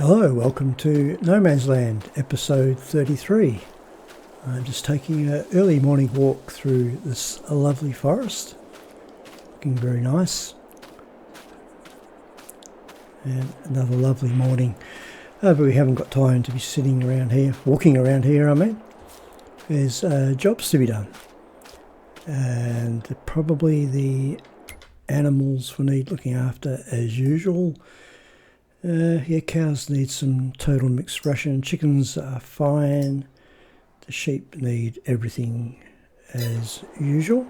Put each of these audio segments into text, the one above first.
Hello, welcome to No Man's Land, episode 33. I'm just taking an early morning walk through this lovely forest. Looking very nice. And another lovely morning. But we haven't got time to be sitting around here, walking around here, I mean. There's jobs to be done. And probably the animals will need looking after as usual. Cows need some total mixed ration. Chickens are fine. The sheep need everything as usual.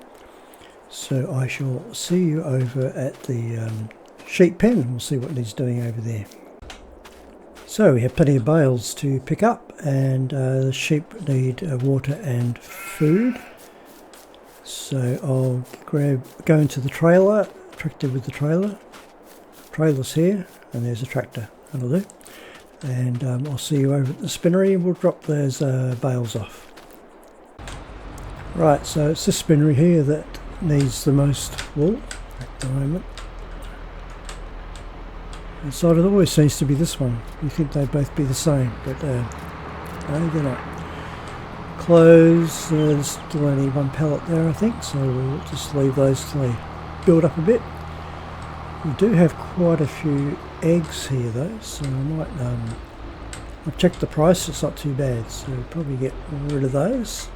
So I shall see you over at the sheep pen. We'll see what he's doing over there. So we have plenty of bales to pick up, and the sheep need water and food. So I'll go into the trailer, tractor with the trailer. Trailer's here, and there's a tractor, that'll do. And I'll see you over at the spinnery, and we'll drop those bales off. Right, so it's this spinnery here that needs the most wool at the moment. Inside it always seems to be this one. You think they'd both be the same, but no, they're not. Clothes, there's still only one pallet there, I think, so we'll just leave those till they build up a bit. We do have quite a few eggs here though, so I might I've checked the price, it's not too bad, so we'll probably get rid of those.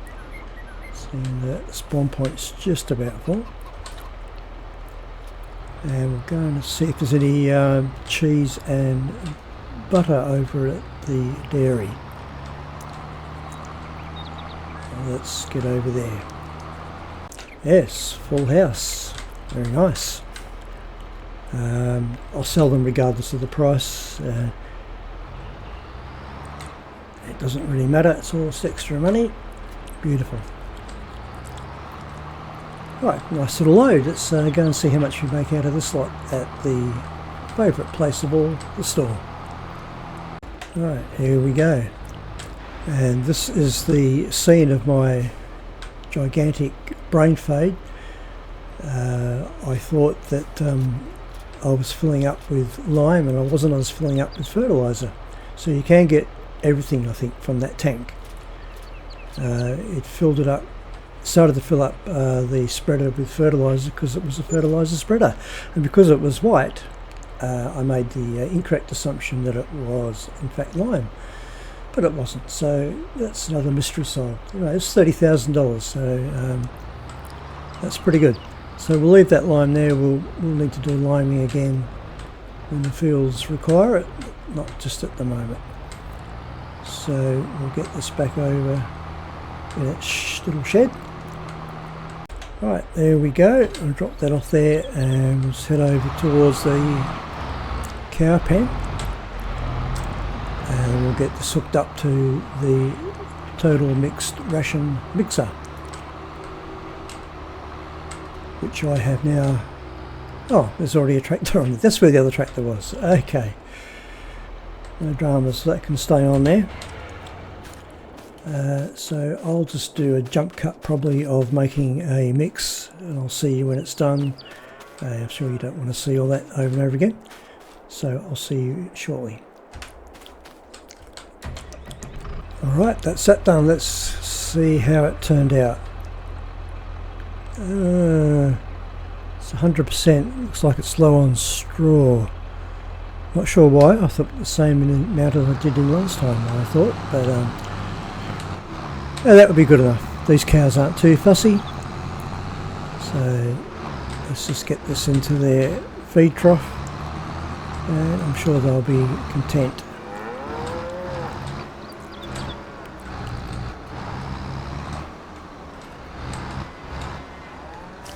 Seeing the spawn point's just about full. And we're going to see if there's any cheese and butter over at the dairy. Let's get over there. Yes, full house, very nice. I'll sell them regardless of the price. It doesn't really matter, it's all extra money. Beautiful. Right, nice little load. Let's go and see how much we make out of this lot at the favourite place of all, the store. Right, here we go. And this is the scene of my gigantic brain fade. I thought that I was filling up with lime, and I wasn't. I was filling up with fertiliser. So you can get everything, I think, from that tank. It filled it up, started to fill up the spreader with fertiliser because it was a fertiliser spreader, and because it was white, I made the incorrect assumption that it was in fact lime, but it wasn't. So that's another mystery solved. Anyway, it's $30,000, so that's pretty good. So we'll leave that lime there. We'll need to do liming again when the fields require it, not just at the moment. So we'll get this back over in its little shed. Right, there we go. I'll drop that off there, and we'll head over towards the cow pen, and we'll get this hooked up to the total mixed ration mixer, which I have now. Oh, there's already a tractor on it. That's where the other tractor was. Okay, no dramas, that can stay on there. So I'll just do a jump cut probably of making a mix, and I'll see you when it's done. I'm sure you don't want to see all that over and over again, so I'll see you shortly. Alright, that's that done. Let's see how it turned out. It's 100%, looks like it's low on straw. Not sure why. I thought the same amount as I did in last time, I thought, but yeah, that would be good enough. These cows aren't too fussy, so let's just get this into their feed trough, and I'm sure they'll be content.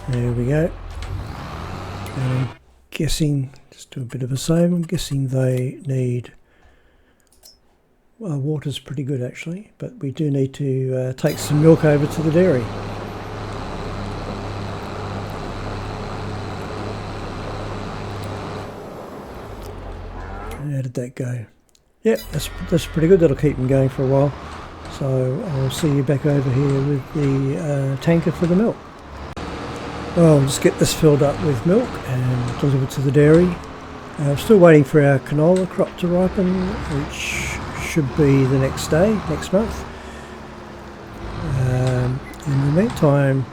There we go. And I'm guessing, just do a bit of a save, I'm guessing they need, well, water's pretty good actually, but we do need to take some milk over to the dairy. How did that go? Yep, that's pretty good. That'll keep them going for a while. So I'll see you back over here with the tanker for the milk. Well, I'll just get this filled up with milk and delivered to the dairy. I'm still waiting for our canola crop to ripen, which should be the next day, next month. In the meantime,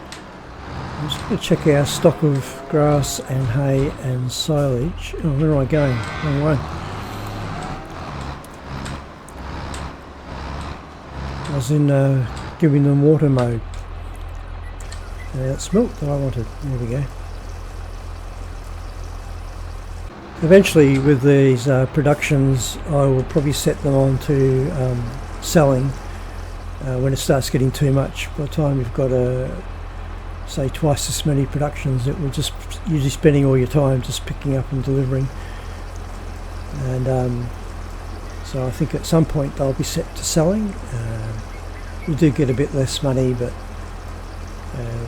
I'm just going to check our stock of grass and hay and silage. Oh, where am I going? Wrong way. I was in giving them water mode. That's milk that I wanted. There we go. Eventually, with these productions, I will probably set them on to selling when it starts getting too much. By the time you've got say twice as many productions, it will just usually spending all your time just picking up and delivering. And so I think at some point they'll be set to selling. We do get a bit less money, but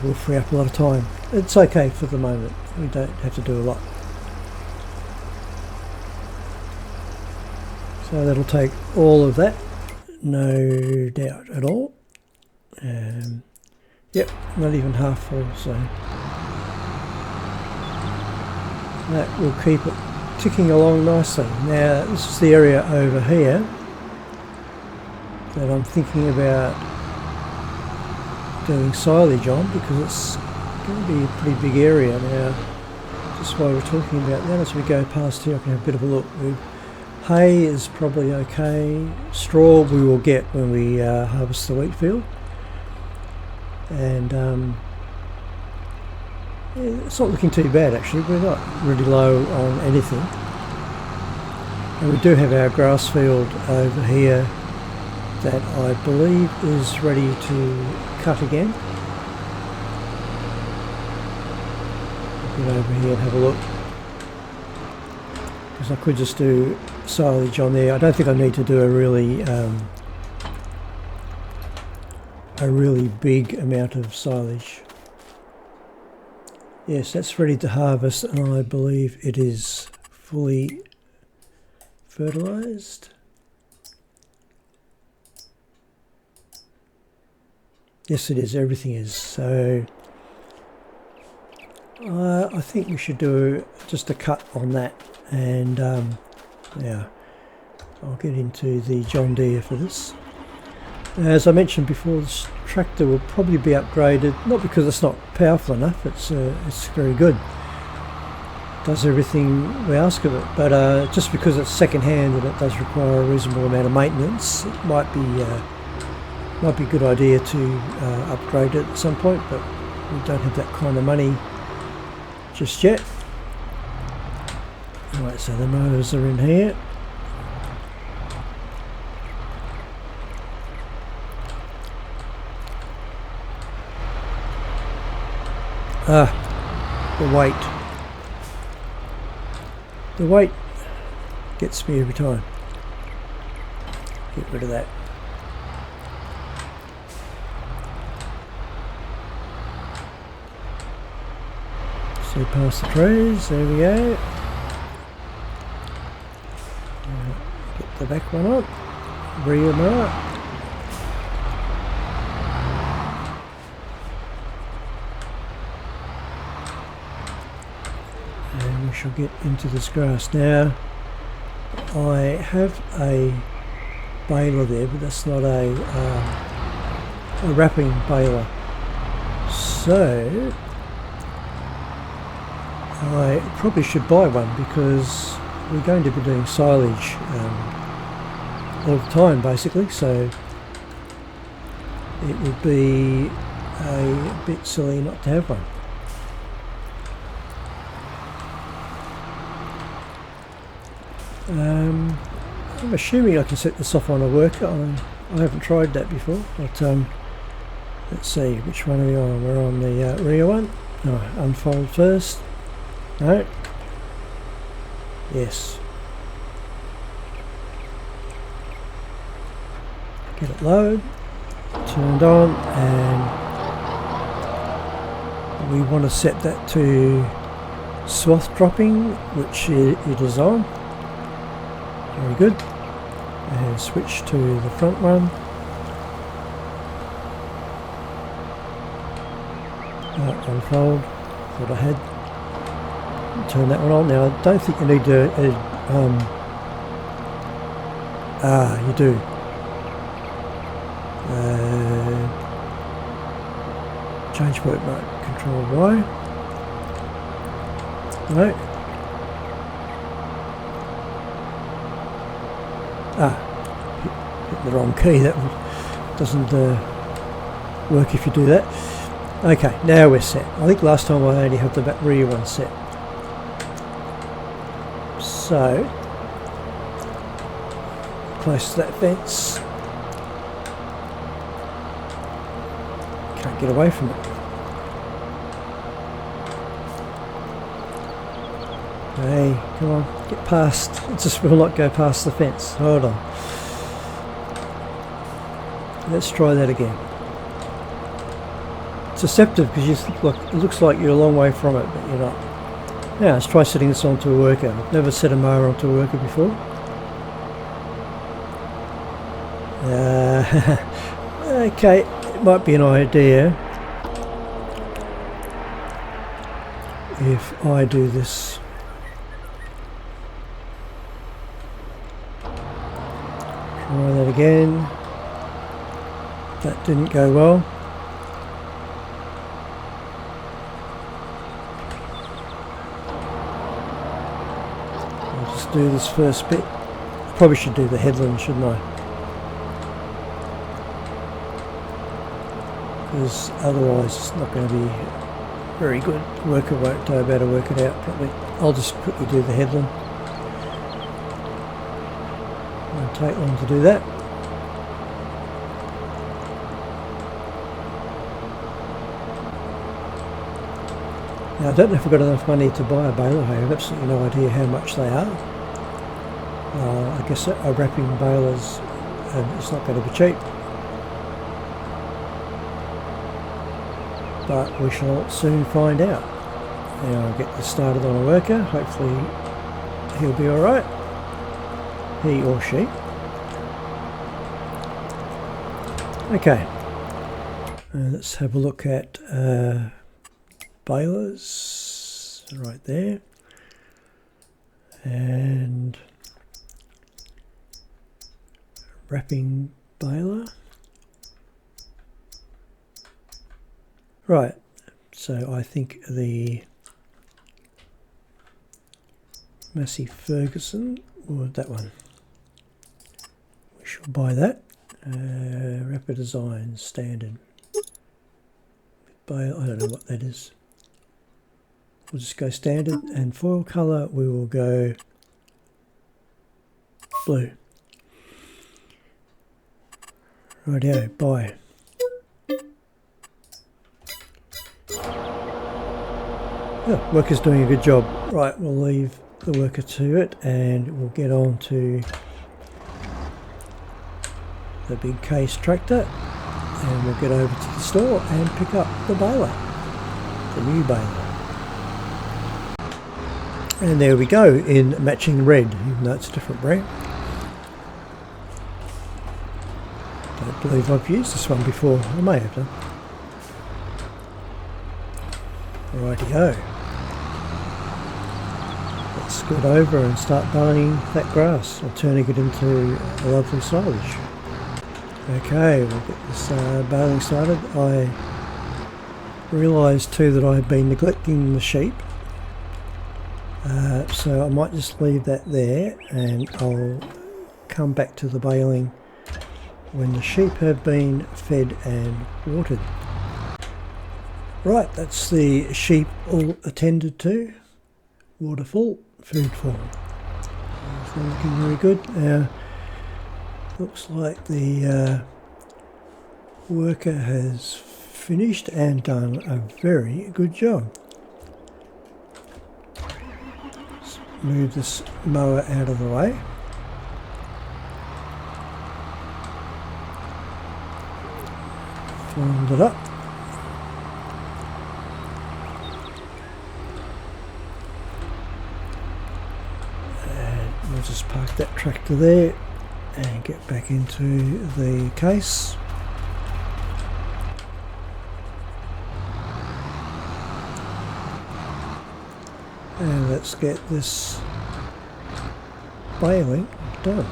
we'll free up a lot of time. It's okay for the moment. We don't have to do a lot. So that'll take all of that, no doubt at all. Yep, not even half full, so that will keep it ticking along nicely. Now this is the area over here that I'm thinking about doing silage on, because it's going to be a pretty big area. Now, just while we're talking about that, as we go past here I can have a bit of a look. Hay is probably okay. Straw we will get when we harvest the wheat field. And yeah, it's not looking too bad actually. We're not really low on anything. And we do have our grass field over here that I believe is ready to cut again. Get over here and have a look, because I could just do silage on there. I don't think I need to do a really big amount of silage. Yes, that's ready to harvest, and I believe it is fully fertilized. Yes, it is. Everything is. So I think we should do just a cut on that, and yeah, I'll get into the John Deere for this. As I mentioned before, this tractor will probably be upgraded, not because it's not powerful enough, it's very good, does everything we ask of it, but just because it's second hand and it does require a reasonable amount of maintenance, it might be a good idea to upgrade it at some point, but we don't have that kind of money just yet. Right, so the motors are in here. The weight. The weight gets me every time. Get rid of that. So past the trays, there we go. Get the back one up, rear mark. And we shall get into this grass. Now, I have a baler there, but that's not a wrapping baler. So I probably should buy one, because we're going to be doing silage all the time basically, so it would be a bit silly not to have one. I'm assuming I can set this off on a worker. I haven't tried that before, but let's see, which one are we on? We're on the rear one. No, unfold first. No. Yes. Get it low, turned on, and we want to set that to swath dropping, which it is on. Very good. And switch to the front one. Unfold. Thought I had. Turn that one on. Now I don't think you need to you do. Change work mode, Control Y. No. Hit the wrong key. That doesn't work if you do that. Okay, now we're set. I think last time I only had the rear one set. So, close to that fence. Can't get away from it. Hey, come on, get past. It just will not go past the fence. Hold on. Let's try that again. It's deceptive because you think, look, it looks like you're a long way from it, but you're not. Now let's try setting this onto a worker. I've never set a mower onto a worker before. Okay, it might be an idea if I do this. Try that again. That didn't go well. I'll just do this first bit. Probably should do the headland, shouldn't I? Because otherwise it's not going to be very good. Worker won't know how to work it out probably. I'll just quickly do the headland. Won't take long to do that. Now I don't know if I've got enough money to buy a baler. I have absolutely no idea how much they are. I guess a wrapping baler's it's not going to be cheap. But we shall soon find out. Now I'll get this started on a worker. Hopefully he'll be alright. He or she. Okay. Let's have a look at balers right there. And wrapping baler. Right, so I think the Massey Ferguson, or that one, we shall buy that. Rapid Design Standard. I don't know what that is. We'll just go standard, and foil colour we will go blue. Rightio, buy. Oh, worker's doing a good job. Right, we'll leave the worker to it and we'll get on to the big case tractor and we'll get over to the store and pick up the baler, the new baler. And there we go, in matching red, even though it's a different brand. Don't believe I've used this one before. I may have done. Rightio. Let's scoot over and start baling that grass, or turning it into a lovely silage. Okay, we'll get this baling started. I realised too that I had been neglecting the sheep, so I might just leave that there and I'll come back to the baling when the sheep have been fed and watered. Right, that's the sheep all attended to, water full, food full. It's not looking very good. Looks like the worker has finished and done a very good job. Let's move this mower out of the way. Fold it up. We'll just park that tractor there and get back into the case. And let's get this baling done.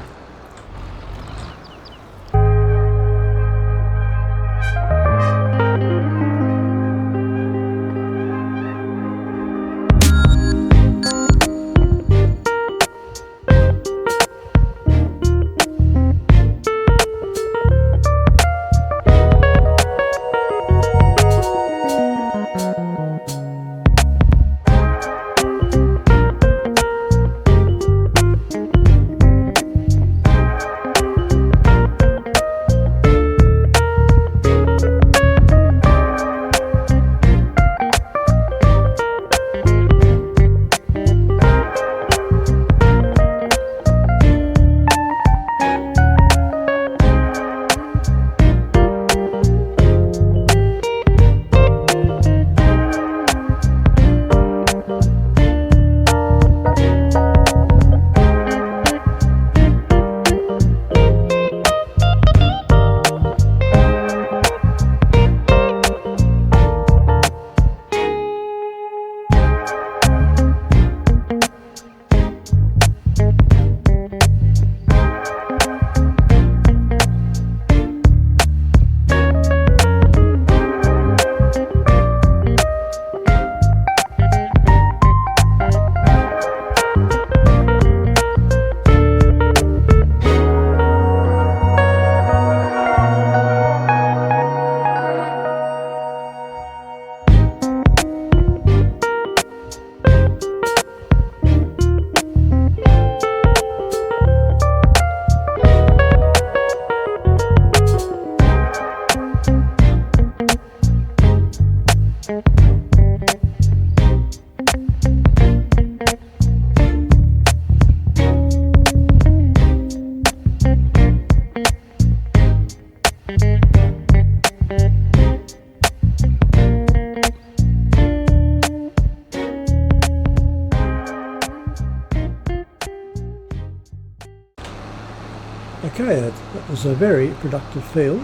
Okay, that was a very productive field.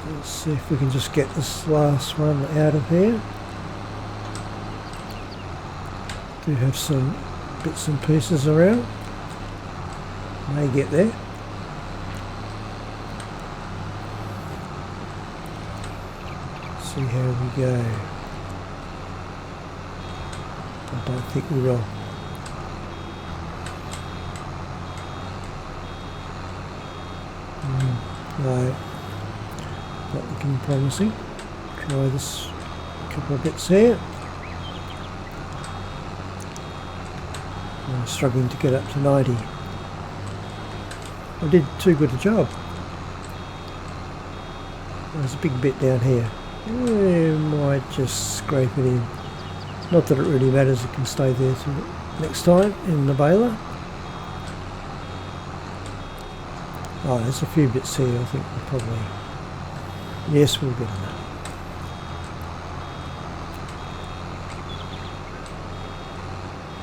Let's see if we can just get this last one out of here. Do have some bits and pieces around. May get there. See how we go. I don't think we will. No, not looking promising. Try this couple of bits here. I'm struggling to get up to 90. I did too good a job. There's a big bit down here. Might just scrape it in. Not that it really matters, it can stay there till next time in the baler. Oh, there's a few bits here, I think we'll probably... Yes, we'll get enough.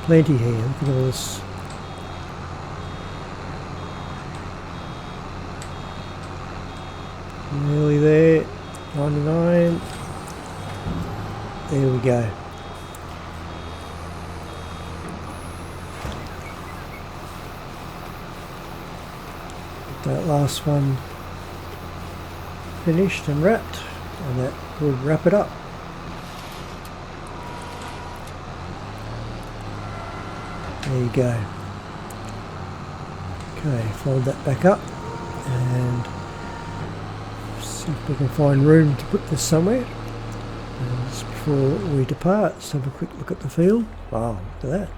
Plenty here, look at all this. Nearly there, 99. There we go. That last one finished and wrapped, and that would wrap it up. There you go. Okay, fold that back up and see if we can find room to put this somewhere. And just before we depart, let's have a quick look at the field. Wow, look at that.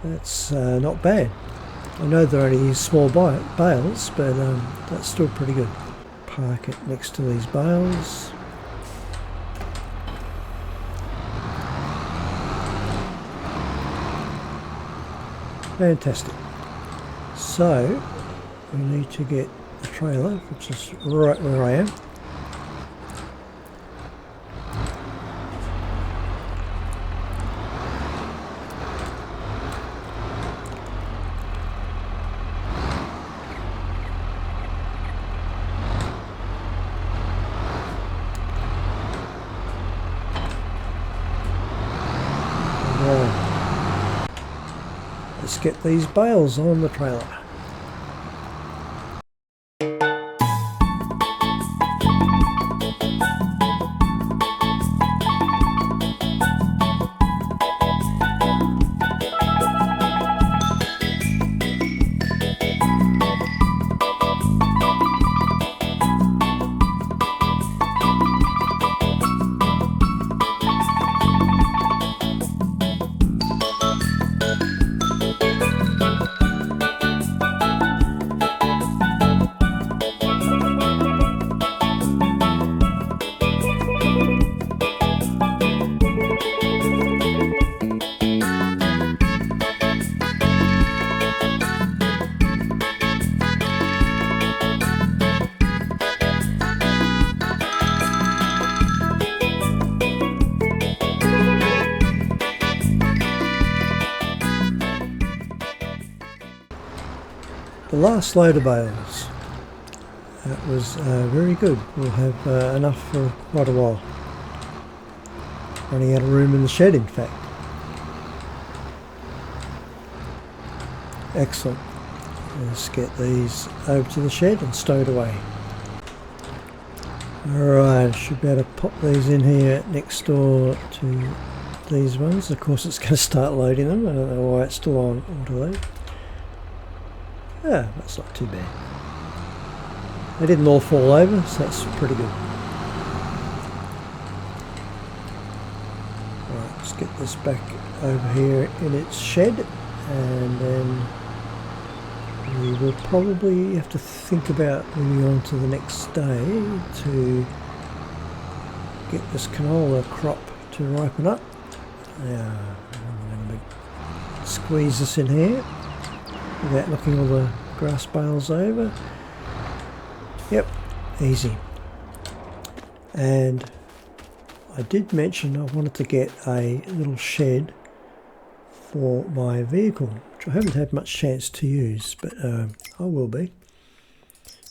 That's not bad. I know they're only small bales, but that's still pretty good. Park it next to these bales. Fantastic. So we need to get the trailer, which is right where I am. get these bales on the trailer. The last load of bales, that was very good. We'll have enough for quite a while. Running out of room in the shed, in fact. Excellent. Let's get these over to the shed and stowed away. Alright, should be able to pop these in here next door to these ones. Of course it's going to start loading them. I don't know why it's still on auto load. Yeah, that's not too bad. They didn't all fall over, so that's pretty good. Right, let's get this back over here in its shed, and then we will probably have to think about moving on to the next day to get this canola crop to ripen up. Now, I'm going to squeeze this in here without knocking all the grass bales over. Yep, easy. And I did mention I wanted to get a little shed for my vehicle, which I haven't had much chance to use, but I will be.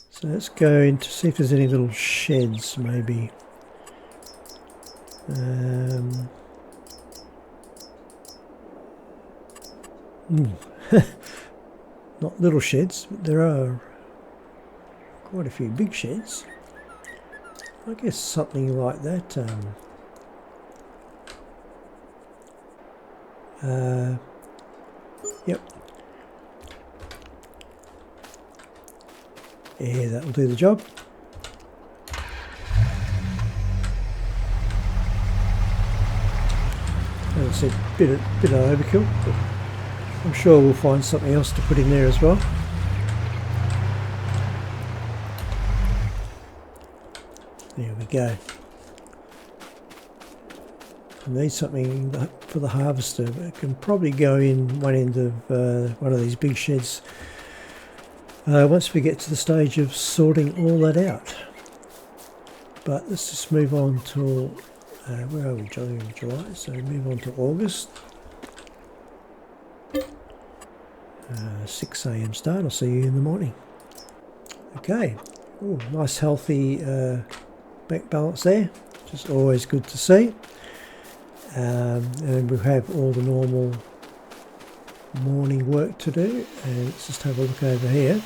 So let's go in to see if there's any little sheds maybe. Not little sheds, but there are quite a few big sheds. I guess something like that. Yep. Yeah, that'll do the job. As I said, bit of overkill, but I'm sure we'll find something else to put in there as well. There we go. I need something for the harvester, but it can probably go in one end of one of these big sheds once we get to the stage of sorting all that out. But let's just move on to where are we? July, so move on to August. 6 AM start. I'll see you in the morning. Okay. Ooh, nice healthy bank balance there, which is always good to see. And we have all the normal morning work to do, and let's just have a look over here.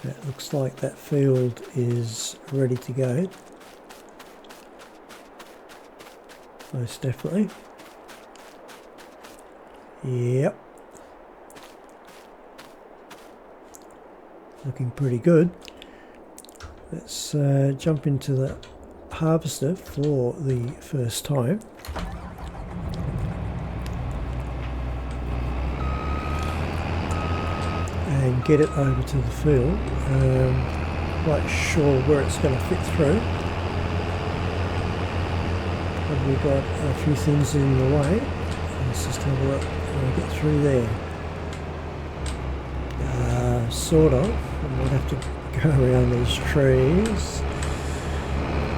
That looks like that field is ready to go, most definitely. Yep, looking pretty good. Let's jump into the harvester for the first time. And get it over to the field. Quite sure where it's going to fit through. Probably got a few things in the way. Let's just have a look. Get through there. Sort of. I might have to go around these trees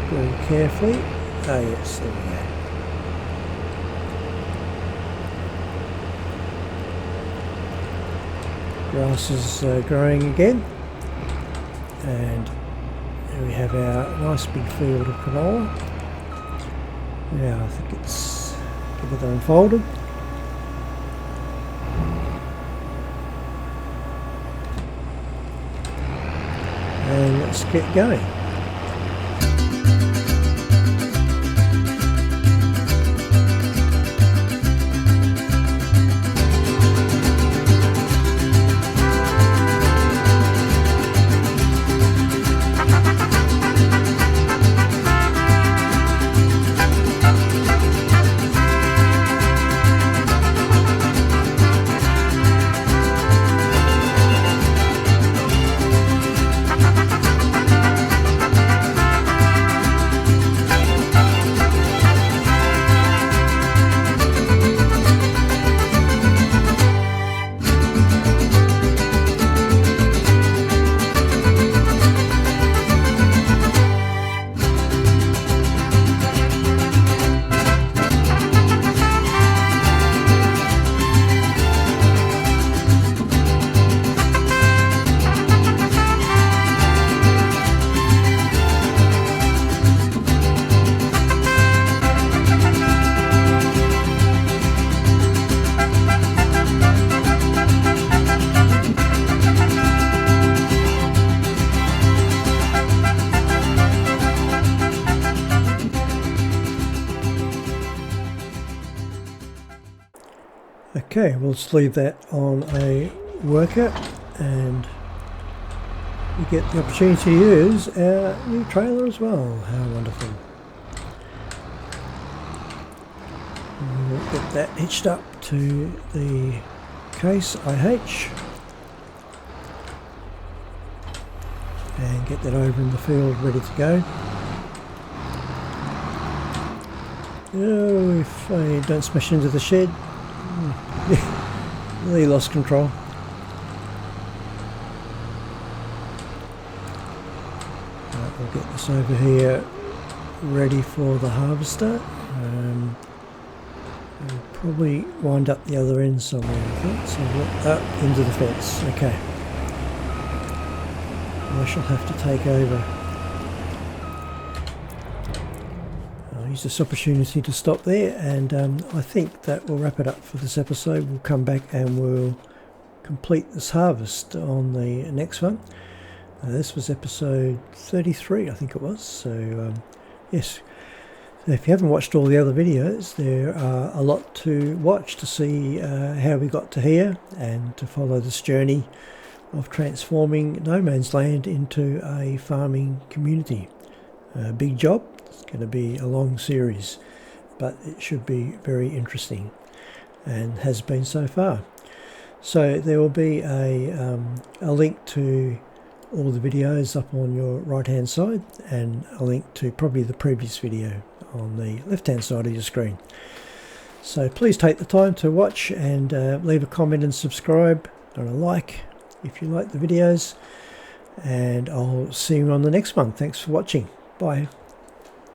very carefully. Oh yes, there we go. Grass is growing again, and there we have our nice big field of canola. Now I think it's get that unfolded. And let's get going. Okay, we'll just leave that on a worker and we get the opportunity to use our new trailer as well. How wonderful. And we'll get that hitched up to the case IH and get that over in the field ready to go. Oh, if I don't smash into the shed. Really lost control. We'll get this over here ready for the harvester. We'll probably wind up the other end somewhere, I think. So up into the fence. Okay. I shall have to take over. I'll use this opportunity to stop there, and I think that will wrap it up for this episode. We'll come back and we'll complete this harvest on the next one. This was episode 33, I think it was. So yes, if you haven't watched all the other videos, there are a lot to watch to see how we got to here and to follow this journey of transforming no man's land into a farming community. Big job. It's going to be a long series, but it should be very interesting and has been so far. So there will be a link to all the videos up on your right hand side and a link to probably the previous video on the left hand side of your screen. So please take the time to watch and leave a comment and subscribe and a like if you like the videos, and I'll see you on the next one. Thanks for watching. Bye.